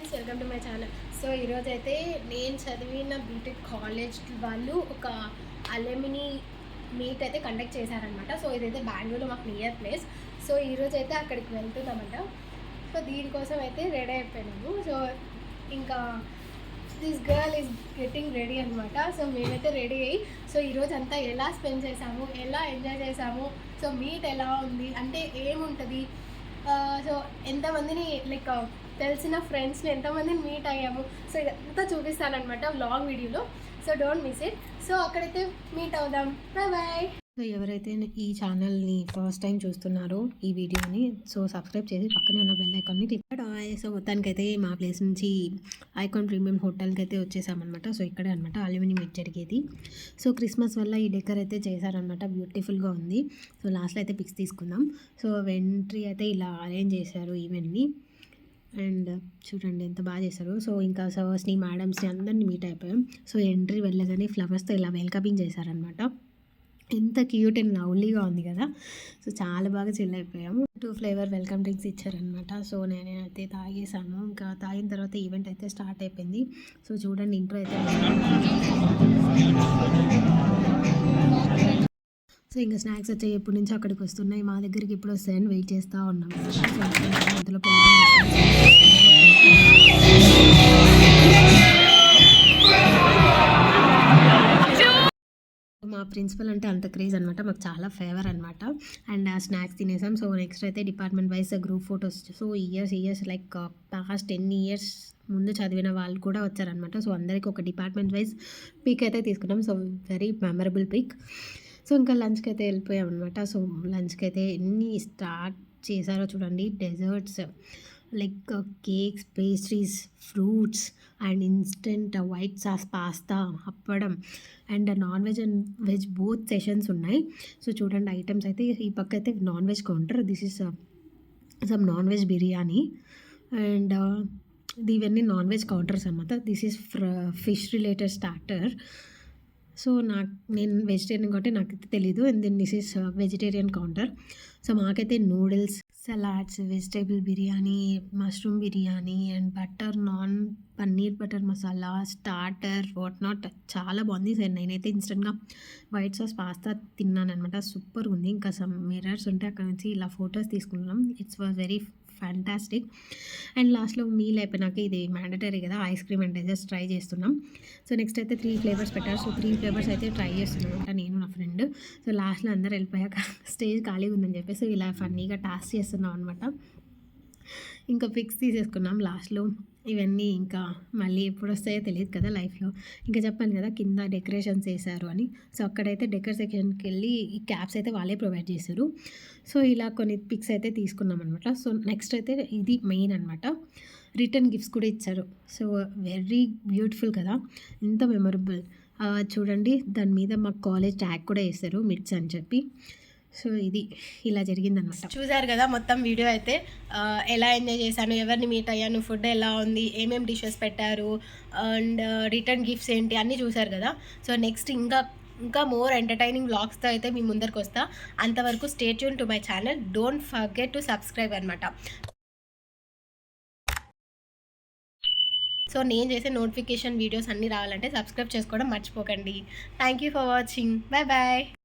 Friends, welcome to my channel. So ఈరోజు అయితే నేను చదివిన బీటెక్ కాలేజ్ వాళ్ళు ఒక అలెమినీ మీట్ అయితే కండక్ట్ చేశారనమాట. సో ఇదైతే బెంగళూరులో మాకు నియర్ ప్లేస్. సో ఈరోజు అయితే అక్కడికి వెళ్తున్నామంట. సో దీనికోసం అయితే రెడీ అయిపోయినాము. సో ఇంకా this girl is getting ready అనమాట. సో మేమైతే రెడీ అయ్యి సో ఈరోజు అంతా ఎలా స్పెండ్ చేసాము, ఎలా ఎంజాయ్ చేసాము, సో మీట్ ఎలా ఉంది అంటే ఏముంటుంది, సో ఎంతమందిని లైక్ తెలిసిన ఫ్రెండ్స్ని ఎంతమందిని మీట్ అయ్యాము, సో ఇదంతా చూపిస్తానమాట వ్లాగ్ వీడియోలో. So don't miss it. So అక్కడైతే మీట్ అవుదాం. Bye bye. సో ఎవరైతే ఈ ఛానల్ని ఫస్ట్ టైం చూస్తున్నారో ఈ వీడియోని సో సబ్స్క్రైబ్ చేసి పక్కనే ఉన్న బెల్ ఐకాన్ని క్లిక్. సో మొత్తానికైతే మా ప్లేస్ నుంచి ఐకాన్ ప్రీమియం హోటల్కి అయితే వచ్చేసామన్నమాట. సో ఇక్కడే అనమాట అల్యూమినియం మీట్ జరిగేది. సో క్రిస్మస్ వల్ల ఈ డెకర్ అయితే చేశారనమాట, బ్యూటిఫుల్గా ఉంది. సో లాస్ట్లో అయితే పిక్స్ తీసుకుందాం. సో ఎంట్రీ అయితే ఇలా అరేంజ్ చేశారు ఈవెంట్ని. అండ్ చూడండి ఎంత బాగా చేశారు. సో ఇంకా సర్స్ని మేడమ్స్ని అందరినీ మీట్ అయిపోయాం. సో ఎంట్రీ వెళ్ళగానే ఫ్లవర్స్తో ఇలా వెల్కమింగ్ చేశారనమాట. ఎంత క్యూట్ అండ్ లవ్లీగా ఉంది కదా. సో చాలా బాగా చిల్ అయిపోయాము. 2 ఫ్లేవర్ వెల్కమ్ డ్రింక్స్ ఇచ్చారనమాట. సో నేనైతే తాగేసాను. ఇంకా తాగిన తర్వాత ఈవెంట్ అయితే స్టార్ట్ అయిపోయింది. సో చూడండి ఇంట్రో అయితే. సో ఇంకా స్నాక్స్ వచ్చాయి, ఎప్పటి నుంచి అక్కడికి వస్తున్నాయి, మా దగ్గరికి ఇప్పుడు వస్తాయని వెయిట్ చేస్తూ ఉన్నాం. అందులో మా ప్రిన్సిపల్ అంటే అంత క్రేజ్ అనమాట, మాకు చాలా ఫేవర్ అనమాట. అండ్ ఆ స్నాక్స్ తినేసాం. సో నెక్స్ట్ అయితే department wise group photos. So years like past 10 years ముందు చదివిన వాళ్ళు కూడా వచ్చారనమాట. సో అందరికీ ఒక డిపార్ట్మెంట్ వైజ్ పిక్ అయితే తీసుకున్నాం. So very memorable pic. So ఇంకా లంచ్కి అయితే వెళ్ళిపోయాం అనమాట. సో లంచ్కి అయితే ఎన్ని స్టార్ట్ చేశారో చూడండి. Desserts like cakes, pastries, fruits and instant white sauce pasta, appadam and non veg and veg both sessions ఉన్నాయి. సో చూడండి ఐటమ్స్ అయితే ఈ పక్క అయితే non veg counter. This is some non veg biryani and ఇవన్నీ నాన్ వెజ్ కౌంటర్స్ అనమాట. This is fish related starter. So నేను vegetarian కాబట్టి నాకైతే తెలీదు. And then this is vegetarian counter. So మాకైతే noodles, salads, vegetable biryani, mushroom biryani and paneer butter masala, starter what not చాలా బాగుంది. Sir నేనైతే ఇన్స్టెంట్గా వైట్ సాస్ పాస్తా తిన్నాను అనమాట. సూపర్ ఉంది. ఇంకా సమ్ మిర్రర్స్ ఉంటే అక్కడ నుంచి ఇలా ఫొటోస్ తీసుకున్నాం. It's was very fantastic. And లాస్ట్లో మీల్ అయిపోయినాక ఇది మ్యాండటరీ కదా, ice cream and desserts try చేస్తున్నాం. సో నెక్స్ట్ అయితే 3 ఫ్లేవర్స్ పెట్టారు. సో 3 ఫ్లేవర్స్ అయితే ట్రై చేస్తున్నాం అనమాట నేను నా ఫ్రెండ్. సో లాస్ట్లో అందరు వెళ్ళిపోయాక స్టేజ్ ఖాళీగా ఉందని చెప్పేసి ఇలా ఫన్నీగా టాస్క్ చేస్తున్నాం అనమాట. ఇంకా పిక్స్ తీసేసుకున్నాం లాస్ట్లో. ఇవన్నీ ఇంకా మళ్ళీ ఎప్పుడు వస్తాయో తెలియదు కదా లైఫ్లో. ఇంకా చెప్పాను కదా కింద డెకరేషన్స్ వేశారు అని. సో అక్కడైతే డెకర్ సెక్షన్కి వెళ్ళి ఈ క్యాప్స్ అయితే వాళ్ళే ప్రొవైడ్ చేశారు. సో ఇలా కొన్ని పిక్స్ అయితే తీసుకున్నాం అనమాట. సో నెక్స్ట్ అయితే ఇది మెయిన్ అనమాట, రిటర్న్ గిఫ్ట్స్ కూడా ఇచ్చారు. సో వెరీ బ్యూటిఫుల్ కదా, ఎంత మెమరబుల్. చూడండి దాని మీద మా కాలేజ్ ట్యాగ్ కూడా వేస్తారు, మిట్స్ అని చెప్పి. సో ఇది ఇలా జరిగిందనమాట. చూసారు కదా మొత్తం వీడియో అయితే. ఎలా ఎంజాయ్ చేశాను, ఎవరిని మీట్ అయ్యాను, ఫుడ్ ఎలా ఉంది, ఏమేమి డిషెస్ పెట్టారు అండ్ రిటర్న్ గిఫ్ట్స్ ఏంటి అన్నీ చూసారు కదా. సో నెక్స్ట్ ఇంకా మోర్ ఎంటర్టైనింగ్ వ్లాగ్స్తో అయితే మీ ముందరికి వస్తా. అంతవరకు stay tune to my channel. Don't forget to subscribe అనమాట. సో నేను చేసే నోటిఫికేషన్ వీడియోస్ అన్నీ రావాలంటే సబ్స్క్రైబ్ చేసుకోవడం మర్చిపోకండి. Thank you for watching. Bye bye.